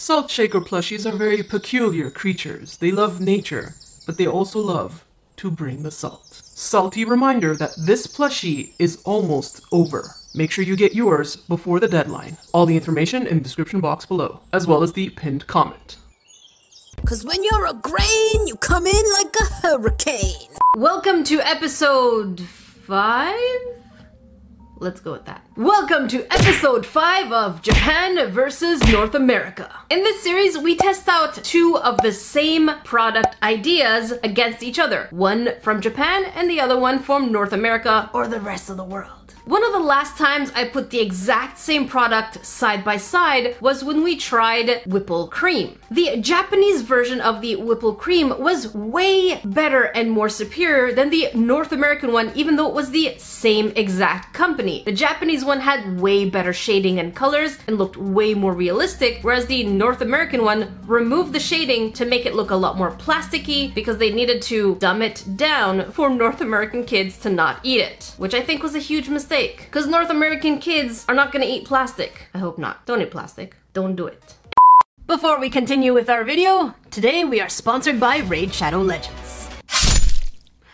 Salt shaker plushies are very peculiar creatures. They love nature, but they also love to bring the salt. Salty reminder that this plushie is almost over. Make sure you get yours before the deadline. All the information in the description box below, as well as the pinned comment. Cause when you're a grain, you come in like a hurricane. Welcome to episode 5? Let's go with that. Welcome to episode 5 of Japan versus North America. In this series, we test out 2 of the same product ideas against each other. One from Japan and the other one from North America or the rest of the world. One of the last times I put the exact same product side by side was when we tried Whipple Cream. The Japanese version of the Whipple Cream was way better and more superior than the North American one, even though it was the same exact company. The Japanese one had way better shading and colors and looked way more realistic, whereas the North American one removed the shading to make it look a lot more plasticky because they needed to dumb it down for North American kids to not eat it, which I think was a huge mistake. Because North American kids are not gonna eat plastic. I hope not. Don't eat plastic. Don't do it. Before we continue with our video, today we are sponsored by Raid Shadow Legends.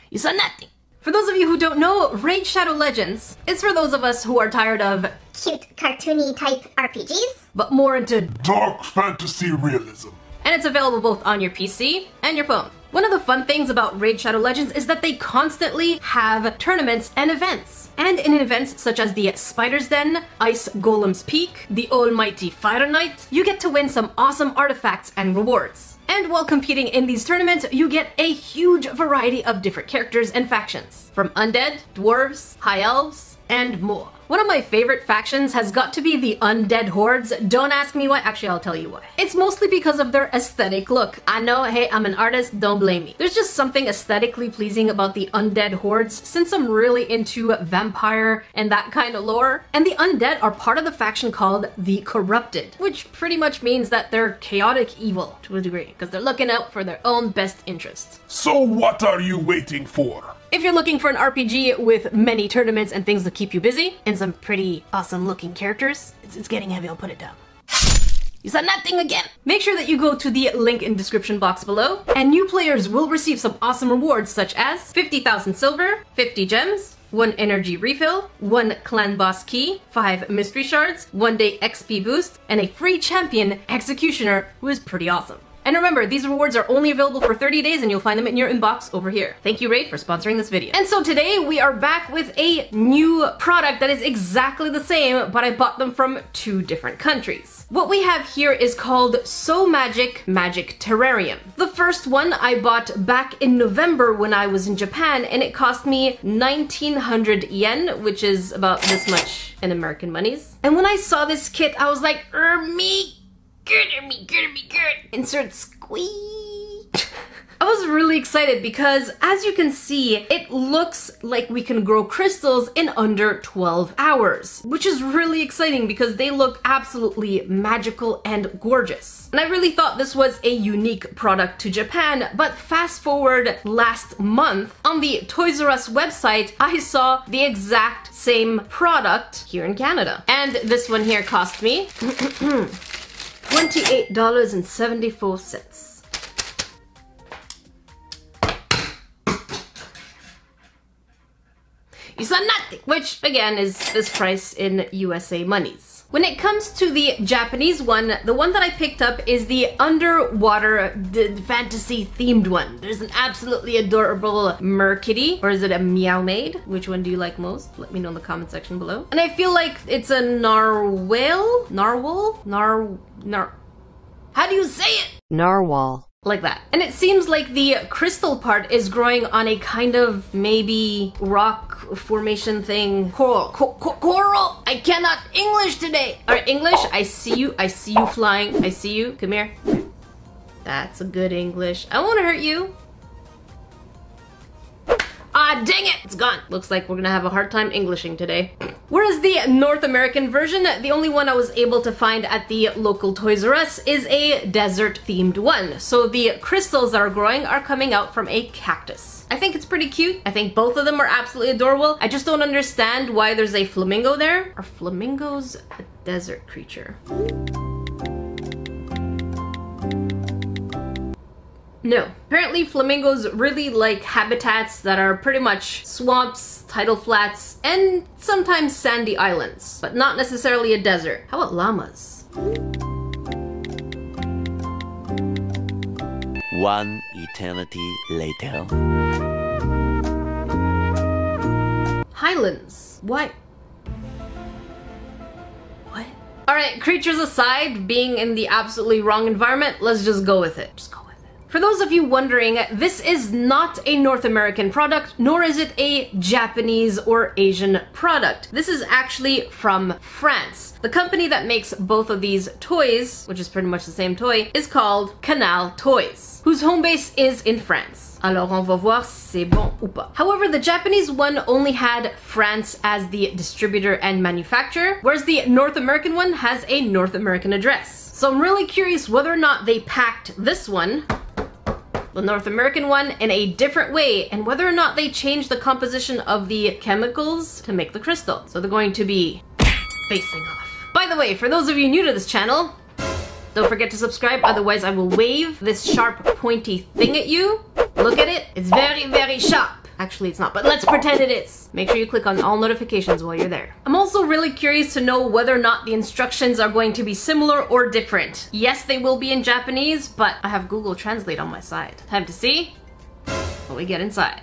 You saw nothing. For those of you who don't know, Raid Shadow Legends is for those of us who are tired of cute, cartoony type RPGs, but more into dark fantasy realism. And it's available both on your PC and your phone. One of the fun things about Raid Shadow Legends is that they constantly have tournaments and events. And in events such as the Spider's Den, Ice Golem's Peak, the Almighty Fire Knight, you get to win some awesome artifacts and rewards. And while competing in these tournaments, you get a huge variety of different characters and factions, from undead, dwarves, high elves, and more. One of my favorite factions has got to be the Undead Hordes. Don't ask me why, actually I'll tell you why. It's mostly because of their aesthetic look. I know, hey, I'm an artist, don't blame me. There's just something aesthetically pleasing about the Undead Hordes, since I'm really into vampire and that kind of lore. And the Undead are part of the faction called the Corrupted, which pretty much means that they're chaotic evil to a degree, because they're looking out for their own best interests. So what are you waiting for? If you're looking for an RPG with many tournaments and things to keep you busy, and some pretty awesome looking characters, it's getting heavy, I'll put it down. You said nothing again! Make sure that you go to the link in the description box below, and new players will receive some awesome rewards such as 50,000 silver, 50 gems, 1 energy refill, 1 clan boss key, 5 mystery shards, 1 day XP boost, and a free champion executioner who is pretty awesome. And remember, these rewards are only available for 30 days and you'll find them in your inbox over here. Thank you, Raid, for sponsoring this video. And so today we are back with a new product that is exactly the same, but I bought them from 2 different countries. What we have here is called So Magic Terrarium. The first one I bought back in November when I was in Japan, and it cost me 1900 yen, which is about this much in American monies. And when I saw this kit, I was like, me. Good. Insert squeak. I was really excited because, as you can see, it looks like we can grow crystals in under 12 hours, which is really exciting because they look absolutely magical and gorgeous. And I really thought this was a unique product to Japan, but fast forward last month, on the Toys R Us website, I saw the exact same product here in Canada. And this one here cost me $28.74. You saw nothing! Which, again, is this price in USA monies. When it comes to the Japanese one, the one that I picked up is the underwater fantasy themed one. There's an absolutely adorable merkitty, or is it a meow maid? Which one do you like most? Let me know in the comment section below. And I feel like it's a narwhal? How do you say it? Narwhal. Like that. And it seems like the crystal part is growing on a kind of maybe rock formation thing. Coral. Coral! I cannot English today! Alright, English, I see you flying. I see you. Come here. That's a good English. I don't want to hurt you. Ah, dang it! It's gone. Looks like we're gonna have a hard time Englishing today. Whereas the North American version, the only one I was able to find at the local Toys R Us is a desert-themed one. So the crystals that are growing are coming out from a cactus. I think it's pretty cute. I think both of them are absolutely adorable. I just don't understand why there's a flamingo there. Are flamingos a desert creature? No. Apparently flamingos really like habitats that are pretty much swamps, tidal flats, and sometimes sandy islands, but not necessarily a desert. How about llamas? One eternity later. Highlands. Why? What? Alright, creatures aside, being in the absolutely wrong environment, let's just go with it. Just go with it. For those of you wondering, this is not a North American product, nor is it a Japanese or Asian product. This is actually from France. The company that makes both of these toys, which is pretty much the same toy, is called Canal Toys, whose home base is in France. Alors on va voir si c'est bon ou pas. However, the Japanese one only had France as the distributor and manufacturer, whereas the North American one has a North American address. So I'm really curious whether or not they packed this one, the North American one, in a different way, and whether or not they changed the composition of the chemicals to make the crystal. So they're going to be facing off. By the way, for those of you new to this channel, don't forget to subscribe, otherwise I will wave this sharp pointy thing at you. Look at it, it's very, very sharp. Actually, it's not, but let's pretend it is. Make sure you click on all notifications while you're there. I'm also really curious to know whether or not the instructions are going to be similar or different. Yes, they will be in Japanese, but I have Google Translate on my side. Time to see what we get inside.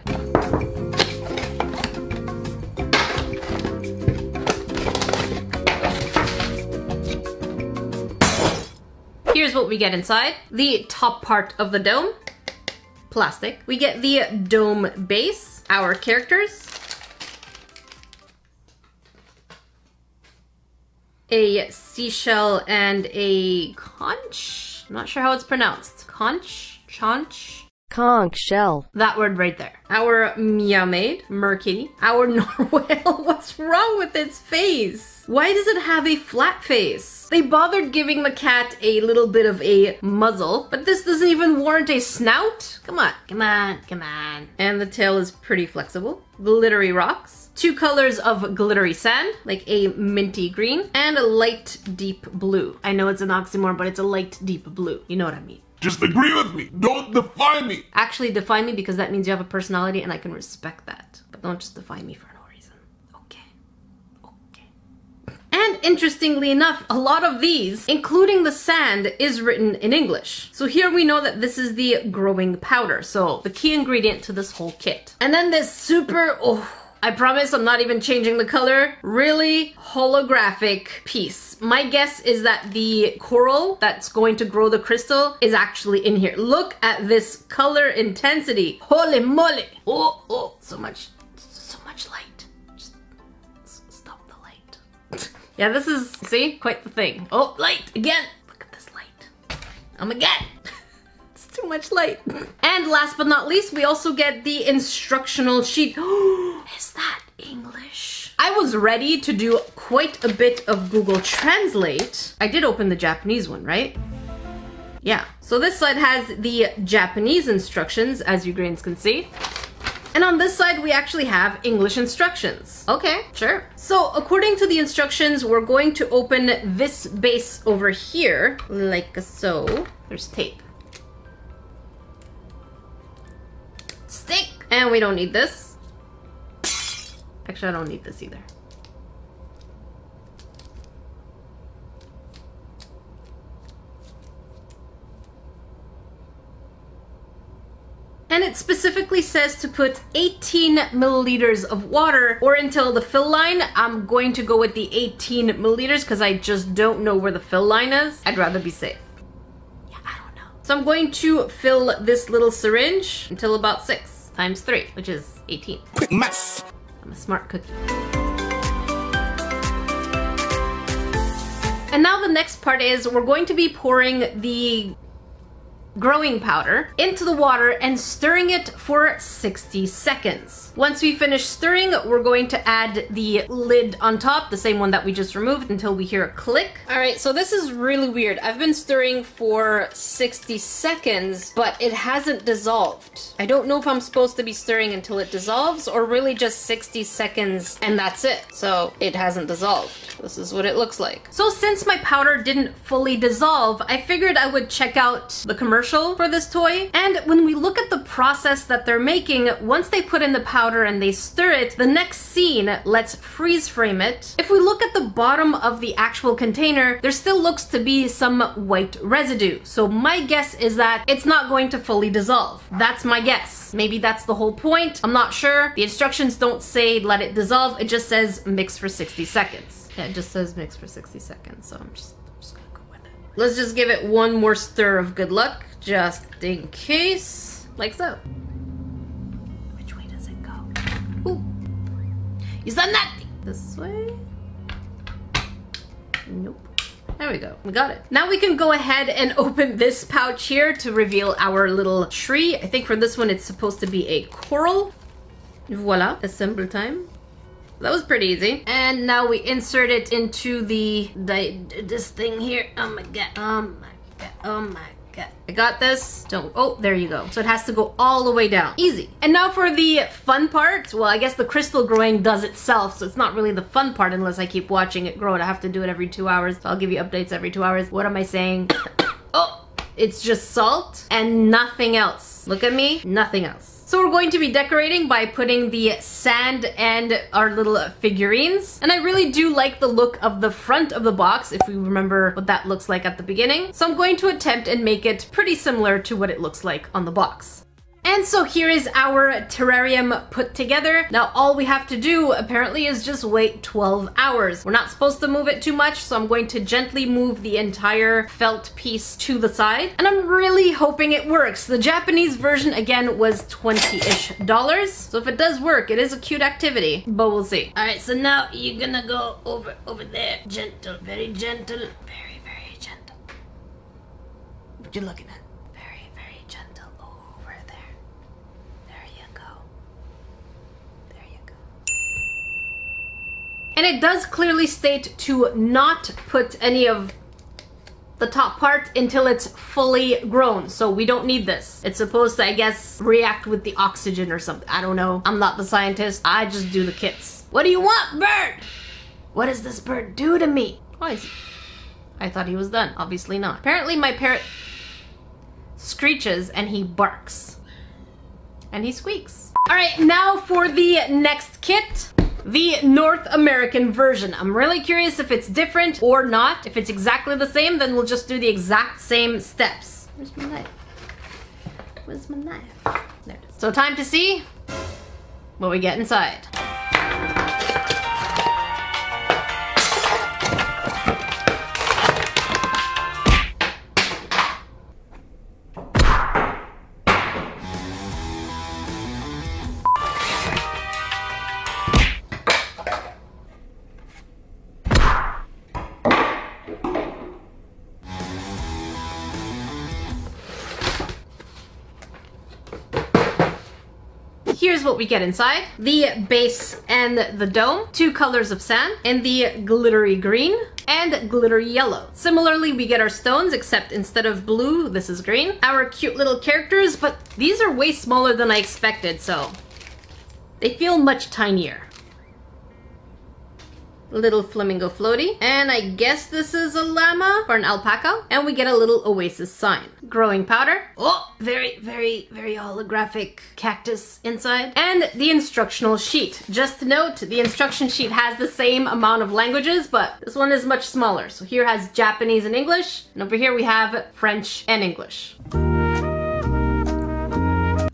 Here's what we get inside. The top part of the dome. Plastic. We get the dome base, our characters, a seashell, and a conch? I'm not sure how it's pronounced. Conch? Conch? Conch shell. That word right there. Our meow maid, merkitty. Our narwhal. What's wrong with its face? Why does it have a flat face? They bothered giving the cat a little bit of a muzzle, but this doesn't even warrant a snout? Come on, come on, come on. And the tail is pretty flexible. Glittery rocks. 2 colors of glittery sand, like a minty green, and a light deep blue. I know it's an oxymoron, but it's a light deep blue. You know what I mean. Just agree with me. Don't define me. Actually, define me, because that means you have a personality and I can respect that. But don't just define me for no reason. Okay. Okay. And interestingly enough, a lot of these, including the sand, is written in English. So here we know that this is the growing powder. So the key ingredient to this whole kit. And then this super, I promise I'm not even changing the color, really holographic piece. My guess is that the coral that's going to grow the crystal is actually in here. Look at this color intensity. Holy moly. Oh, so much light. Just stop the light. Yeah, this is, see, quite the thing. Oh, light again. Look at this light. Again. It's too much light. And last but not least, we also get the instructional sheet. Is that English? I was ready to do quite a bit of Google Translate. I did open the Japanese one, right? Yeah. So this side has the Japanese instructions, as you grains can see. And on this side, we actually have English instructions. Okay, sure. So according to the instructions, we're going to open this base over here, like so. There's tape. Stick! And we don't need this. Actually, I don't need this either. And it specifically says to put 18 milliliters of water, or until the fill line. I'm going to go with the 18 milliliters because I just don't know where the fill line is. I'd rather be safe. Yeah, I don't know. So I'm going to fill this little syringe until about 6 times 3, which is 18. Quick maths. I'm a smart cookie. And now the next part is we're going to be pouring the growing powder into the water and stirring it for 60 seconds. Once we finish stirring, we're going to add the lid on top, the same one that we just removed, until we hear a click. All right, so this is really weird. I've been stirring for 60 seconds, but it hasn't dissolved. I don't know if I'm supposed to be stirring until it dissolves or really just 60 seconds and that's it. So it hasn't dissolved. This is what it looks like. So since my powder didn't fully dissolve, I figured I would check out the commercial commercial for this toy. And when we look at the process that they're making, once they put in the powder and they stir it, the next scene lets freeze frame it. If we look at the bottom of the actual container, there still looks to be some white residue. So my guess is that it's not going to fully dissolve. That's my guess. Maybe that's the whole point. I'm not sure. The instructions don't say let it dissolve. It just says mix for 60 seconds. Yeah, it just says mix for 60 seconds. So I'm just gonna go with it. Let's just give it one more stir of good luck, just in case. Like so. Which way does it go? Ooh. You saw nothing. This way? Nope. There we go. We got it. Now we can go ahead and open this pouch here to reveal our little tree. I think for this one it's supposed to be a coral. Voila. Assemble time. That was pretty easy. And now we insert it into this thing here. Oh my god. Oh my god. Oh my god. I got this. Don't. Oh, there you go. So it has to go all the way down. Easy. And now for the fun part. Well, I guess the crystal growing does itself, so it's not really the fun part unless I keep watching it grow. I have to do it every 2 hours. So I'll give you updates every 2 hours. What am I saying? Oh, it's just salt and nothing else. Look at me. Nothing else. So we're going to be decorating by putting the sand and our little figurines. And I really do like the look of the front of the box, if we remember what that looks like at the beginning. So I'm going to attempt and make it pretty similar to what it looks like on the box. And so here is our terrarium put together. Now all we have to do apparently is just wait 12 hours. We're not supposed to move it too much, so I'm going to gently move the entire felt piece to the side. And I'm really hoping it works. The Japanese version again was $20-ish. So if it does work, it is a cute activity, but we'll see. All right, so now you're gonna go over there. Gentle, very gentle. Very, very gentle. What you looking at? And it does clearly state to not put any of the top part until it's fully grown. So we don't need this. It's supposed to, I guess, react with the oxygen or something. I don't know. I'm not the scientist. I just do the kits. What do you want, bird? What does this bird do to me? Why is he? I thought he was done. Obviously not. Apparently my parrot screeches and he barks. And he squeaks. All right, now for the next kit. The North American version. I'm really curious if it's different or not. If it's exactly the same, then we'll just do the exact same steps. Where's my knife? Where's my knife? There it is. So time to see what we get inside. Here's what we get inside. The base and the dome, 2 colors of sand, and the glittery green and glittery yellow. Similarly, we get our stones, except instead of blue, this is green. Our cute little characters, but these are way smaller than I expected, so they feel much tinier. Little flamingo floaty, and I guess this is a llama or an alpaca, and we get a little oasis sign. Growing powder. Oh, very, very, very holographic cactus inside. And the instructional sheet. Just to note, the instruction sheet has the same amount of languages, but this one is much smaller. So here has Japanese and English, and over here we have French and English.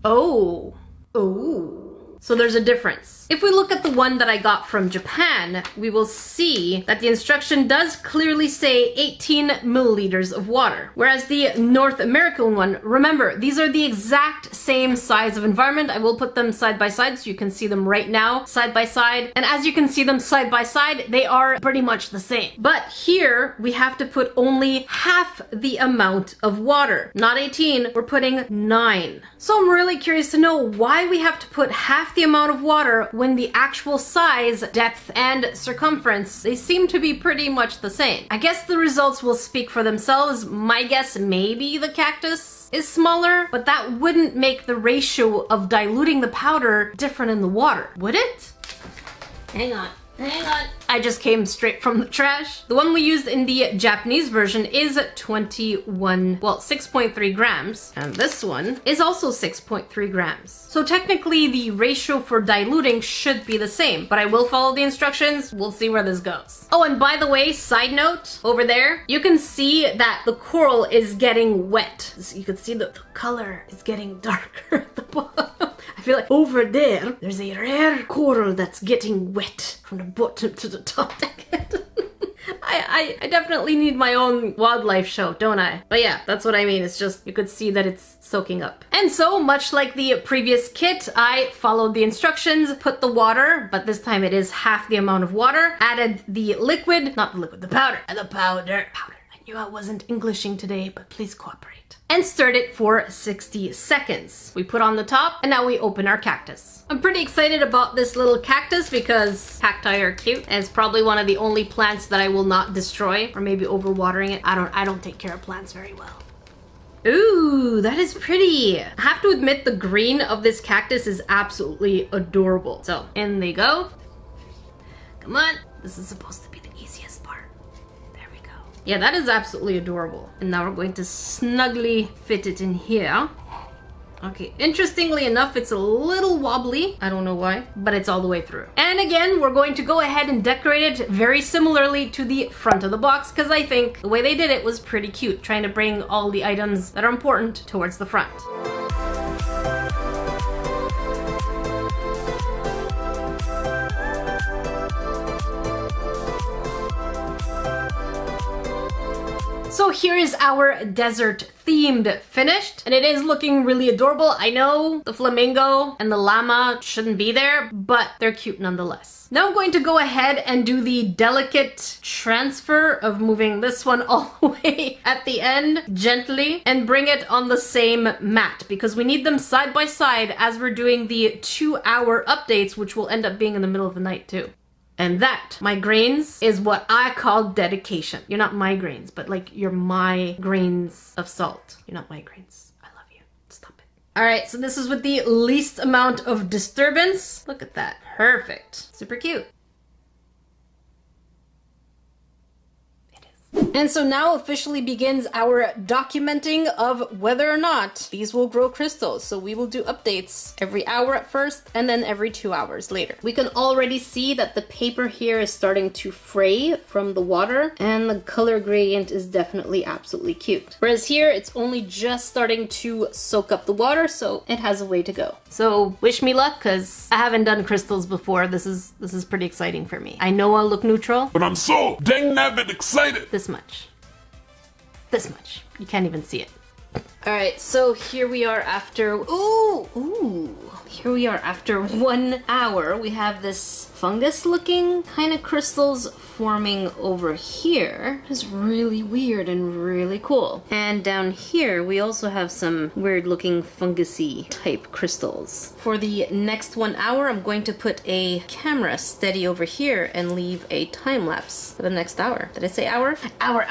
Oh. Oh. So there's a difference. If we look at the one that I got from Japan, we will see that the instruction does clearly say 18 milliliters of water. Whereas the North American one, remember, these are the exact same size of environment. I will put them side by side so you can see them right now, side by side. And as you can see them side by side, they are pretty much the same. But here, we have to put only half the amount of water. Not 18, we're putting 9. So I'm really curious to know why we have to put half the amount of water when the actual size, depth, and circumference, they seem to be pretty much the same. I guess the results will speak for themselves. My guess, maybe the cactus is smaller, but that wouldn't make the ratio of diluting the powder different in the water, would it? Hang on, hang on. I just came straight from the trash. The one we used in the Japanese version is 6.3 grams. And this one is also 6.3 grams. So technically the ratio for diluting should be the same, but I will follow the instructions. We'll see where this goes. Oh, and by the way, side note, over there, you can see that the coral is getting wet. You can see the color is getting darker at the bottom. I feel like over there's a rare coral that's getting wet from the bottom to the top. I definitely need my own wildlife show, don't I? But yeah, that's what I mean. It's just, you could see that it's soaking up. And so, much like the previous kit, I followed the instructions, put the water, but this time it is half the amount of water, added the liquid, not the liquid, the powder, and the powder. I knew I wasn't Englishing today, but please cooperate. And stirred it for 60 seconds. We put on the top, and now we open our cactus. I'm pretty excited about this little cactus because cacti are cute, and it's probably one of the only plants that I will not destroy or maybe overwatering it. I don't take care of plants very well. Ooh, that is pretty. I have to admit the green of this cactus is absolutely adorable. So in they go. Come on. This is supposed to be the easiest part. There we go. Yeah, that is absolutely adorable. And now we're going to snugly fit it in here. Okay, interestingly enough, it's a little wobbly. I don't know why, but it's all the way through. And again, we're going to go ahead and decorate it very similarly to the front of the box because I think the way they did it was pretty cute, trying to bring all the items that are important towards the front. So here is our desert themed finished, and it is looking really adorable. I know the flamingo and the llama shouldn't be there, but they're cute nonetheless. Now I'm going to go ahead and do the delicate transfer of moving this one all the way at the end gently and bring it on the same mat because we need them side by side as we're doing the 2-hour updates, which will end up being in the middle of the night too. And that, my grains, is what I call dedication. You're not migraines, but like you're my grains of salt. You're not migraines. I love you. Stop it. All right, so this is with the least amount of disturbance. Look at that. Perfect. Super cute. And so now officially begins our documenting of whether or not these will grow crystals. So we will do updates every hour at first and then every 2 hours later. We can already see that the paper here is starting to fray from the water and the color gradient is definitely absolutely cute. Whereas here it's only just starting to soak up the water, so it has a way to go. So wish me luck because I haven't done crystals before. This is pretty exciting for me. I know I'll look neutral, But I'm so dang nabbit excited. This much. This much. You can't even see it. Alright, so here we are after... Ooh! Here we are after 1 hour. We have this fungus-looking kind of crystals forming over here. It's really weird and really cool. And down here, we also have some weird-looking fungusy type crystals. For the next 1 hour, I'm going to put a camera steady over here and leave a time-lapse for the next hour. Did I say hour? Hour.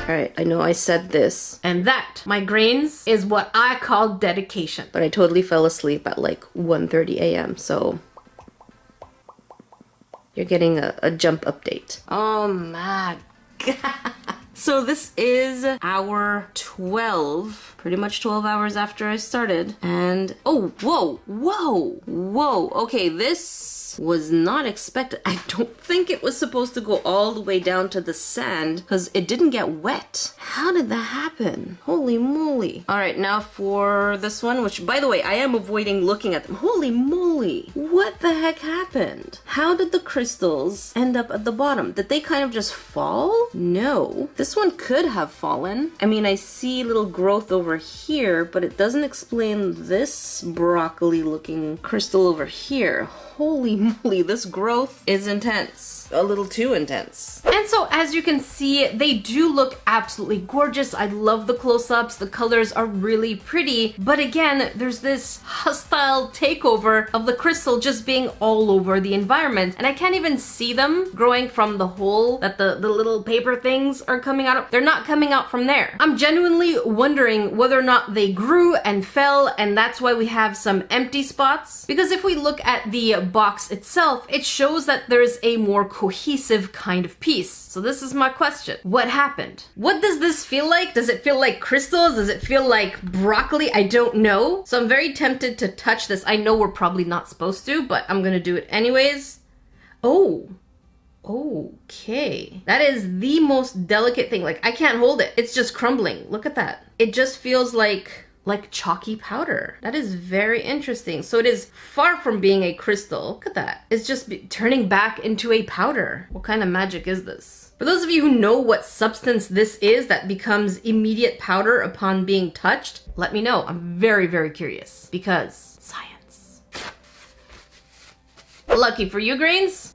Alright, I know I said this. And that, my grains, is what I call dedication. But I totally fell asleep at like 1:30 a.m. So you're getting a jump update. Oh my god. So this is hour 12, pretty much 12 hours after I started. And, oh, whoa. Okay, this was not expected. I don't think it was supposed to go all the way down to the sand because it didn't get wet. How did that happen? Holy moly. All right, now for this one, which by the way, I am avoiding looking at them. Holy moly. What the heck happened? How did the crystals end up at the bottom? Did they kind of just fall? No. This one could have fallen. I mean, I see little growth over here, but it doesn't explain this broccoli looking crystal over here. Holy moly, this growth is intense. a little too intense. And so as you can see, they do look absolutely gorgeous. I love the close-ups. The colors are really pretty. But again, there's this hostile takeover of the crystal just being all over the environment. And I can't even see them growing from the hole that the little paper things are coming out of. They're not coming out from there. I'm genuinely wondering whether or not they grew and fell, and that's why we have some empty spots. Because if we look at the box itself, it shows that there's a more cohesive kind of piece. So this is my question. What happened? What does this feel like? Does it feel like crystals? Does it feel like broccoli? I don't know. So I'm very tempted to touch this. I know we're probably not supposed to, but I'm gonna do it anyways. Oh. Okay. That is the most delicate thing. Like, I can't hold it. It's just crumbling. Look at that. It just feels like chalky powder. That is very interesting. So it is far from being a crystal. Look at that. It's just turning back into a powder. What kind of magic is this? For those of you who know what substance this is that becomes immediate powder upon being touched, let me know. I'm very, very curious because science. Lucky for you, Grains.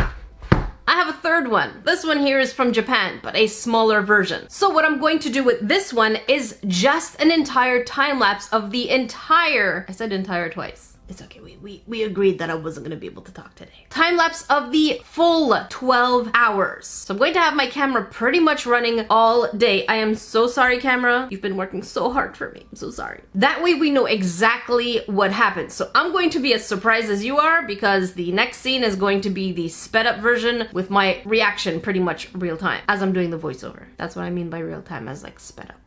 I have a third one. This one here is from Japan, but a smaller version. So what I'm going to do with this one is just an entire time lapse of the entire, I said entire twice. It's okay, we agreed that I wasn't gonna be able to talk today. Time lapse of the full 12 hours. So I'm going to have my camera pretty much running all day. I am so sorry, camera. You've been working so hard for me. I'm so sorry. That way we know exactly what happened. So I'm going to be as surprised as you are because the next scene is going to be the sped up version with my reaction pretty much real time as I'm doing the voiceover. That's what I mean by real time, as like sped up.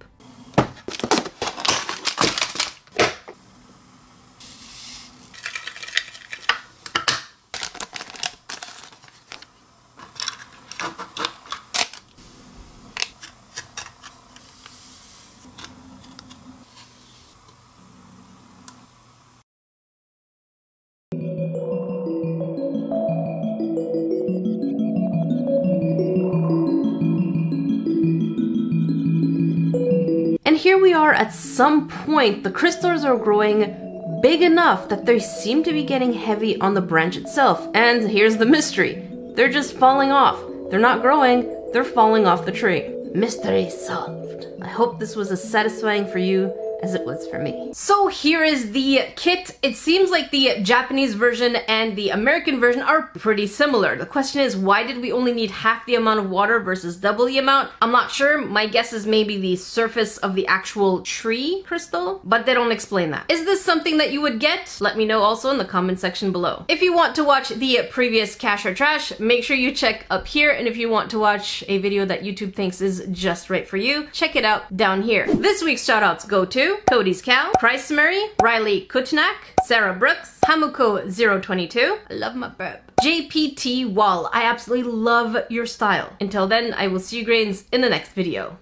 And here we are at some point, the crystals are growing big enough that they seem to be getting heavy on the branch itself. And here's the mystery. They're just falling off. They're not growing, they're falling off the tree. Mystery solved. I hope this was as satisfying for you as it was for me. So here is the kit. It seems like the Japanese version and the American version are pretty similar. The question is, why did we only need half the amount of water versus double the amount? I'm not sure. My guess is maybe the surface of the actual tree crystal, but they don't explain that. Is this something that you would get? Let me know also in the comment section below. If you want to watch the previous Cash or Trash, make sure you check up here. And if you want to watch a video that YouTube thinks is just right for you, check it out down here. This week's shoutouts go to Cody's Cow, Price Murray, Riley Kutnak, Sarah Brooks, Hamuko022, I love my burp, JPT Wall. I absolutely love your style. Until then, I will see you, Grains, in the next video.